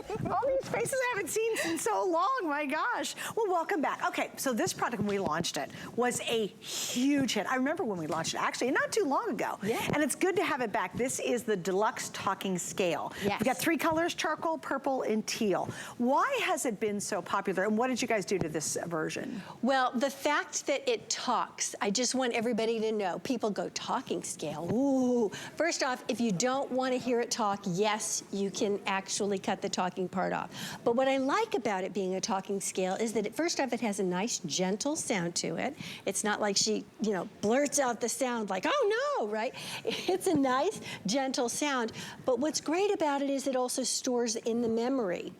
All these faces I haven't seen in so long, my gosh. Well, welcome back. Okay, so this product, when we launched it, was a huge hit. I remember when we launched it, actually, not too long ago. Yeah. And it's good to have it back. This is the Deluxe Talking Scale. Yes. We've got 3 colors, charcoal, purple, and teal. Why has it been so popular, and what did you guys do to this version? Well, the fact that it talks, I just want everybody to know, people go, talking scale, ooh. First off, if you don't want to hear it talk, yes, you can actually cut the talking part off. But what I like about it being a talking scale is that first off, it has a nice gentle sound to it. It's not like she, you know, blurts out the sound like, oh no, right? It's a nice, gentle sound. But what's great about it is it also stores in the memory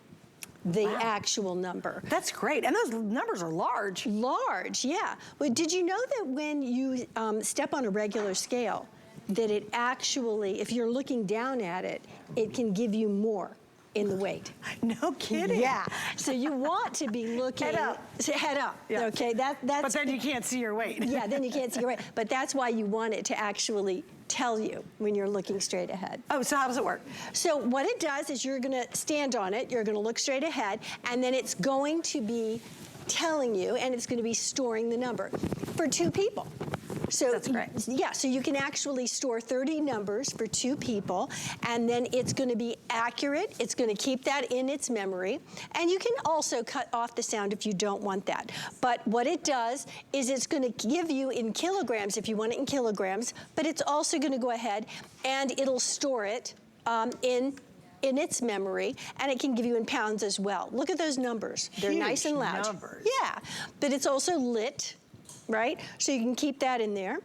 the actual number. That's great, and those numbers are large. Large, yeah. Well, did you know that when you step on a regular scale, that it actually, if you're looking down at it, it can give you more in the weight? No kidding. Yeah. So you want to be looking head up. Head up. Yeah. Okay. That's. But then you can't see your weight. Yeah. Then you can't see your weight. But that's why you want it to actually tell you when you're looking straight ahead. Oh, so how does it work? So what it does is you're going to stand on it. You're going to look straight ahead, and then it's going to be telling you, and it's going to be storing the number for 2 people. So that's great. Yeah, so you can actually store 30 numbers for 2 people, and then it's going to be accurate. It's going to keep that in its memory, and you can also cut off the sound if you don't want that. But what it does is it's going to give you in kilograms if you want it in kilograms, but it's also going to go ahead and it'll store it in its memory, and it can give you in pounds as well. Look at those numbers. They're Huge nice and loud. Numbers. Yeah, but it's also lit, right? So you can keep that in there.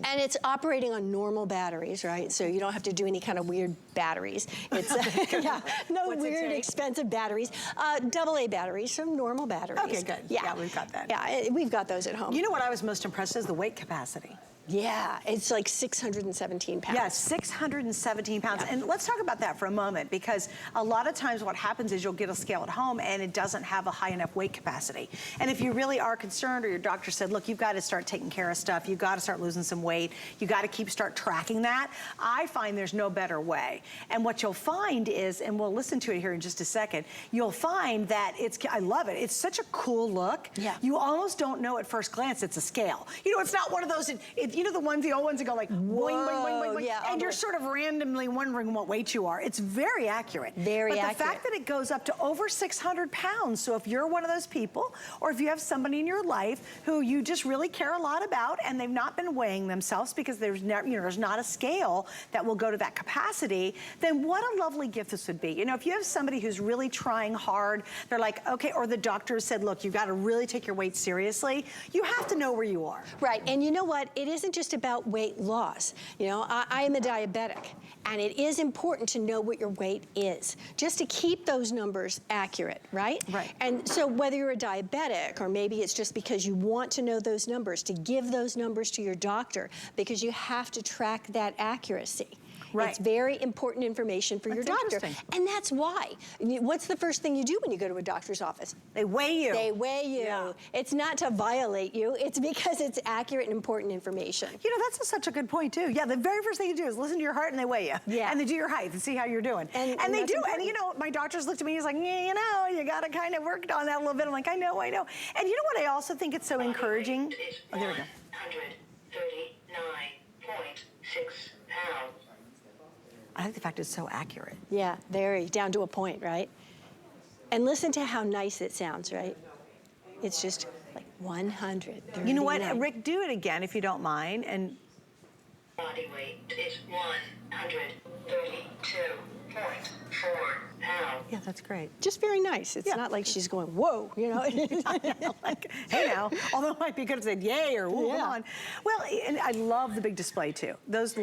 And it's operating on normal batteries, right? So you don't have to do any kind of weird batteries. It's yeah, no weird expensive batteries. AA batteries, so normal batteries. Okay, good. Yeah, we've got that. Yeah, we've got those at home. You know what I was most impressed is the weight capacity. Yeah, it's like 617 pounds. Yeah, 617 pounds. Yeah. And let's talk about that for a moment, because a lot of times what happens is you'll get a scale at home and it doesn't have a high enough weight capacity. And if you really are concerned, or your doctor said, look, you've got to start taking care of stuff, you've got to start losing some weight, you got to start tracking that, I find there's no better way. And what you'll find is, and we'll listen to it here in just a second, you'll find that I love it. It's such a cool look. Yeah. You almost don't know at first glance it's a scale. You know, it's not one of those, you know the old ones that go like boing, boing, boing, boing, yeah, and you're sort of randomly wondering what weight you are. It's very accurate. But the fact that it goes up to over 600 pounds, so if you're one of those people, or if you have somebody in your life who you just really care a lot about and they've not been weighing themselves because there's never, you know, there's not a scale that will go to that capacity, then what a lovely gift this would be. You know, if you have somebody who's really trying hard, they're like, okay, or the doctor said, look, you've got to really take your weight seriously, you have to know where you are. Right, and you know what? It isn't just about weight loss. You know, I am a diabetic, and it is important to know what your weight is, just to keep those numbers accurate, right? Right. And so whether you're a diabetic, or maybe it's just because you want to know those numbers, to give those numbers to your doctor, because you have to track that accuracy. Right. It's very important information for your doctor. And that's why. What's the first thing you do when you go to a doctor's office? They weigh you. They weigh you. Yeah. It's not to violate you. It's because it's accurate and important information. You know, that's such a good point, too. Yeah, the very first thing you do is listen to your heart and they weigh you. Yeah. And they do your height and see how you're doing. And they do. Important. And, you know, my doctor's looked at me, he's like, yeah, you know, you got to kind of work on that a little bit. I'm like, I know. And you know what I also think it's so encouraging? Oh, there we go. 139.6 pounds. I like the fact it's so accurate. Yeah, very, down to a point, right? And listen to how nice it sounds, right? It's just like 139. You know what, Rick, do it again if you don't mind. And Body weight is 132.4 pounds. yeah, that's great. Just very nice. It's not like she's going, whoa, you know? Like, hey now, although it might be good if they said yay or ooh, come on. Well, and I love the big display too. Those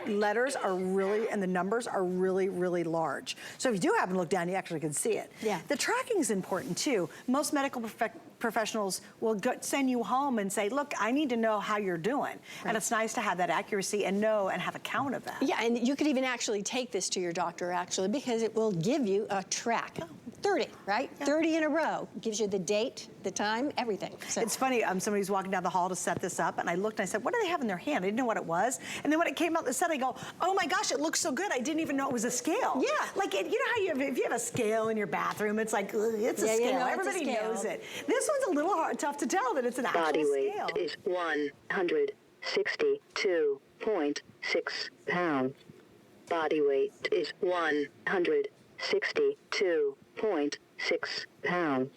letters are really, and the numbers are really, really large. So if you do happen to look down, you actually can see it. Yeah. The tracking is important too. Most medical professionals will send you home and say, look, I need to know how you're doing. Right. And it's nice to have that accuracy and know and have a count of that. Yeah, and you could even actually take this to your doctor, actually, because it will give you a track. 30, right? Yeah. 30 in a row. Gives you the date, the time, everything. So. It's funny, somebody was walking down the hall to set this up, and I looked and I said, what do they have in their hand? I didn't know what it was. And then when it came out the set, I go, oh my gosh, it looks so good. I didn't even know it was a scale. Yeah. Like, you know how if you have a scale in your bathroom, it's like, ugh, it's a scale. You know, everybody it's a scale. knows it. This one's a little tough to tell that it's an actual Body weight scale. is 162.6 pounds. Body weight is 162.6 pounds.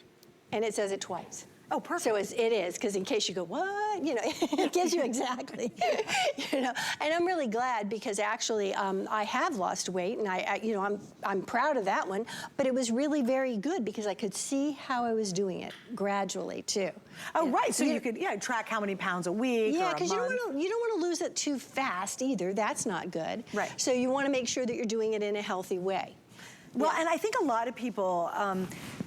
And it says it twice. Oh, perfect. So it is, because in case you go, what? You know, it gives you exactly. You know, and I'm really glad because actually I have lost weight, and you know, I'm proud of that one. But it was really very good because I could see how I was doing it gradually too. Oh, right. So you could track how many pounds a week. Yeah, because you don't want to lose it too fast either. That's not good. Right. So you want to make sure that you're doing it in a healthy way. Well, and I think a lot of people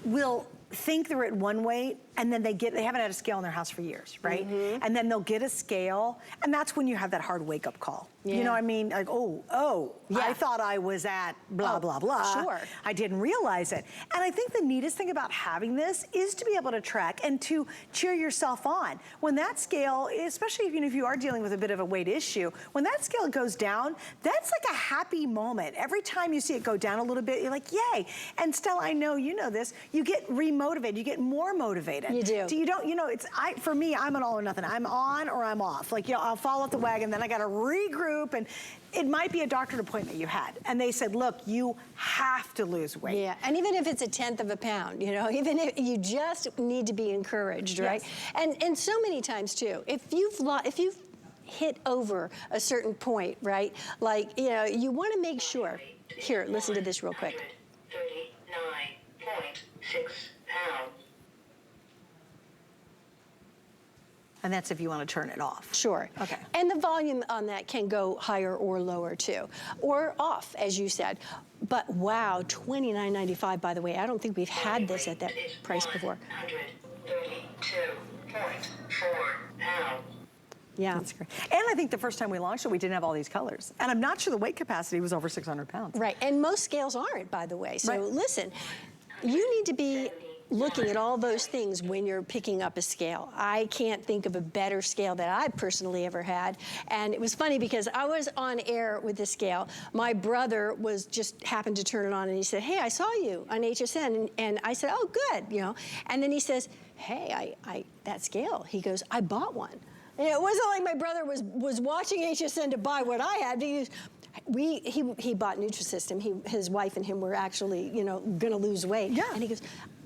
will think they're at one weight, and then they haven't had a scale in their house for years, right? Mm-hmm. And then they'll get a scale, and that's when you have that hard wake-up call. Yeah. You know what I mean? Like, oh, yeah. I thought I was at blah, blah, blah. Sure. I didn't realize it. And I think the neatest thing about having this is to be able to track and to cheer yourself on. When that scale, especially if you are dealing with a bit of a weight issue, when that scale goes down, that's like a happy moment. Every time you see it go down a little bit, you're like, yay. And Stella, I know you know this, you get remotivated, you get more motivated. You do. You don't, you know, for me, I'm an all or nothing. I'm on or I'm off. Like, you know, I'll fall off the wagon, then I got to regroup, and it might be a doctor's appointment you had, and they said, look, you have to lose weight. Yeah, and even if it's 1/10 of a pound, you know, even if you just need to be encouraged, right? Yes. And so many times too, if you've hit over a certain point, right? Like, you know, you want to make sure. Here, listen to this real quick. 39.6 pounds. And that's if you want to turn it off. Sure. Okay. And the volume on that can go higher or lower too, or off, as you said. But wow, $29.95, by the way. I don't think we've had this at that price before. 132.4 pounds. Yeah. That's great. And I think the first time we launched it, we didn't have all these colors. And I'm not sure the weight capacity was over 600 pounds. Right, and most scales aren't, by the way. So right. Listen, you need to be looking at all those things when you're picking up a scale. I can't think of a better scale that I've personally ever had. And it was funny because I was on air with the scale. My brother just happened to turn it on, and he said, hey, I saw you on HSN. And I said, oh, good, you know. And then he says, hey, that scale. He goes, I bought one. And it wasn't like my brother was watching HSN to buy what I had. He bought Nutrisystem. His wife and him were actually, you know, gonna lose weight. Yeah. And he goes,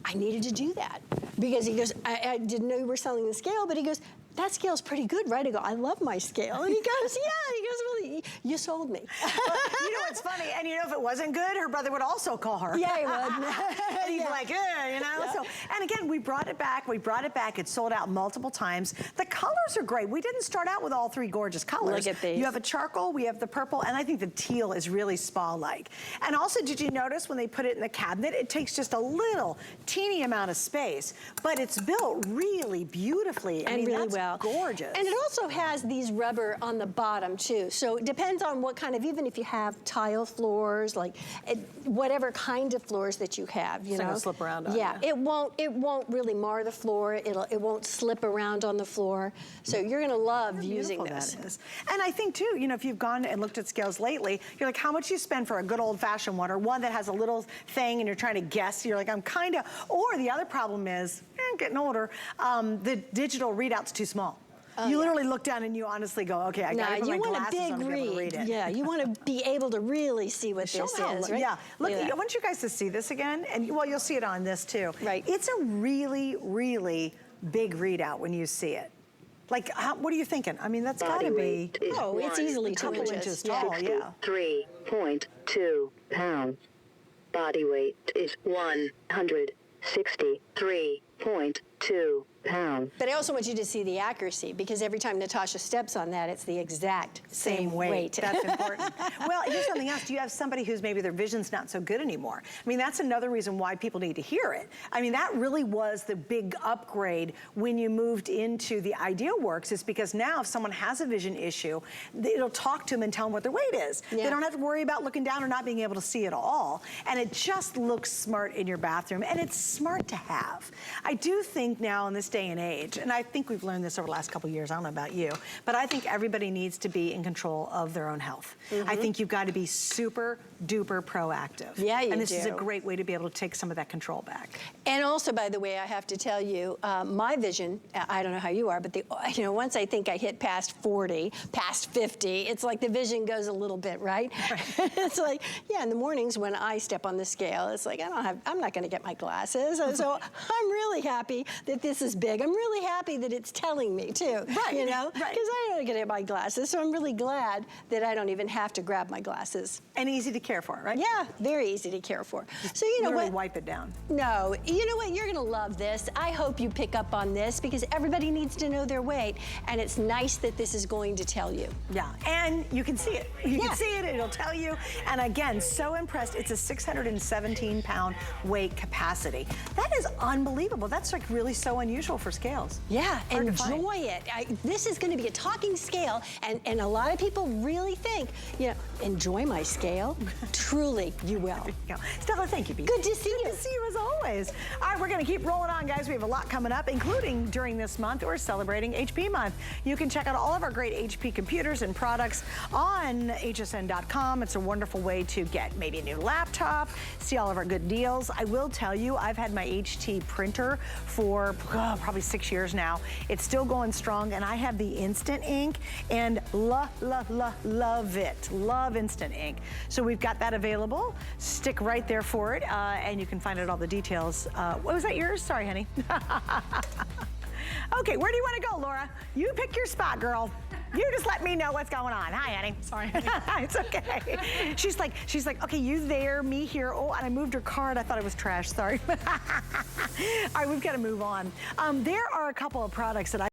I needed to do that. Because he goes, I didn't know you were selling the scale, but he goes, that scale's pretty good, right? I go, I love my scale. And he goes, yeah. He goes, well, you sold me. Well, you know what's funny? And you know, if it wasn't good, her brother would also call her. Yeah, he would. And he'd be like, you know? Yeah. So, and again, we brought it back. It sold out multiple times. The colors are great. We didn't start out with all three gorgeous colors. Look at these. You have a charcoal, we have the purple, and I think the teal is really spa-like. And also, did you notice when they put it in the cabinet, it takes just a little teeny amount of space, but it's built really beautifully. And really that's well. Gorgeous. And it also has these rubber on the bottom too. So it depends on what kind of, even if you have tile floors, like whatever kind of floors that you have, you know. Gonna slip around on Yeah, you. it won't really mar the floor. It won't slip around on the floor. So you're gonna love using this. That is. And I think too, you know, if you've gone and looked at scales lately, you're like, how much you spend for a good old fashioned one, or one that has a little thing and you're trying to guess, you're like, I'm kinda, or the other problem is, I'm getting older, the digital readout's too small. You literally look down and you honestly go, okay, I gotta put my glasses on to be able to read it. Yeah, you want to be able to really see what this is, right? Yeah, look, I want you guys to see this again, and well, you'll see it on this too. Right. It's a really, really big readout when you see it. Like, what are you thinking? I mean, that's gotta be, it's easily 2 couple inches tall, yeah. 3.2 pounds. Body weight is 163.2 pounds. But I also want you to see the accuracy, because every time Natasha steps on that, it's the exact same weight. That's important. Well, here's something else. Do you have somebody who's maybe their vision's not so good anymore? I mean, that's another reason why people need to hear it. I mean, that really was the big upgrade when you moved into the IdeaWorks, is because now if someone has a vision issue, it'll talk to them and tell them what their weight is. Yeah. They don't have to worry about looking down or not being able to see at all. And it just looks smart in your bathroom, and it's smart to have. I do think now in this day and age, and I think we've learned this over the last couple of years, I don't know about you, but I think everybody needs to be in control of their own health. I think you've got to be super duper proactive. Yeah, you And this is a do. great way to be able to take some of that control back. And also, by the way, I have to tell you, my vision, I don't know how you are, but once I think I hit past 40, past 50, it's like the vision goes a little bit, right? It's like, yeah, in the mornings when I step on the scale, it's like, I'm not gonna get my glasses. And so I'm really happy that this is big. I'm really happy that it's telling me too, you know? Because I don't get my glasses, so I'm really glad that I don't even have to grab my glasses. And easy to care for, right? Yeah, very easy to care for. So you know Literally what? wipe it down. No, you know what? You're gonna love this. I hope you pick up on this, because everybody needs to know their weight, and it's nice that this is going to tell you. Yeah, and you can see it. You can see it, it'll tell you. And again, so impressed, it's a 617-pound weight capacity. That is unbelievable. That's like really so unusual for scales. Yeah, Hard to find. enjoy it. This is gonna be a talking scale, and a lot of people really think, you know, enjoy my scale. Truly, you will. There you go. Stella, thank you, B. Good to see you. Good to see you as always. All right, we're going to keep rolling on, guys. We have a lot coming up, including during this month, we're celebrating HP month. You can check out all of our great HP computers and products on hsn.com. It's a wonderful way to get maybe a new laptop, see all of our good deals. I will tell you, I've had my HT printer for probably 6 years now. It's still going strong, and I have the instant ink, and love it. Love instant ink. So we've got that available. Stick right there for it, and you can find out all the details. What was that, yours? Sorry, honey. Okay, where do you want to go, Laura? You pick your spot, girl. You just let me know what's going on. Hi, honey. Sorry, honey. It's okay. She's like, okay, you there, me here. Oh, and I moved her card. I thought it was trash. Sorry. All right, we've got to move on. There are a couple of products that I